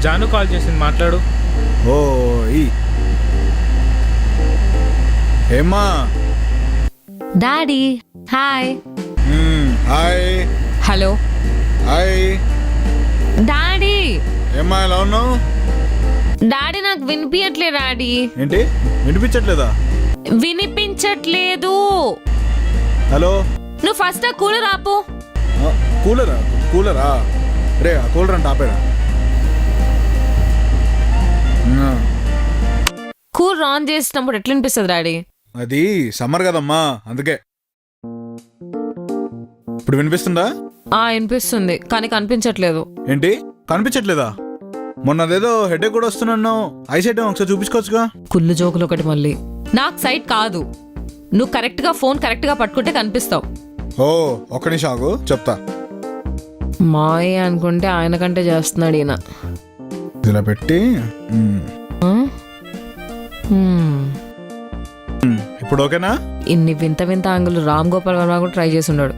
Janu call చేసింది, మాట్లాడు. ఓ ఏమ్మా? Daddy hi. Hi. Hello hi. Daddy. ఏమ్మా ఎలా ఉన్నావు? డాడీ నాకు వినిపించట్లేదు డాడీ. ఏంటి వినిపించట్లేదా? వినిపించట్లేదు. హలో. నువ్వు ఫస్ట్ ఆ కూలర్ ఆపు. కూలరా రే, ఆ కూలర్ అంటే ఆపేరా. కూలర్ ఆన్ చేసినప్పుడు ఎట్లా అనిపిస్తుంది డాడీ? అది సమ్మర్ కదమ్మా, అందుకే. ఇప్పుడు వినిపిస్తుందా? వినిపిస్తుంది కానీ కనిపించట్లేదు. ఏంటి కనిపించట్లేదా? మొన్నదేదో హెడేక్ కూడా వస్తున్నాను, ఐసైట్ ఒకసారి చూపించుకోవచ్చుగా. కుళ్ళు జోకులు ఒకటి మళ్ళీ. నాకు సైట్ కాదు, నువ్వు కరెక్ట్ గా ఫోన్ కరెక్ట్ గా పట్టుకుంటే కనిపిస్తావు. ఓ ఒక్క నిమిషం ఆగు, చెప్తా. మాయ అనుకుంటే ఆయన కంటే చేస్తున్నాడు ఈయన. ఇలా పెట్టి ఇప్పుడు ఓకేనా? ఇన్ని వింత వింత ఆంగులు రామ్ గోపాల్ వర్మ కూడా ట్రై చేసి ఉన్నాడు.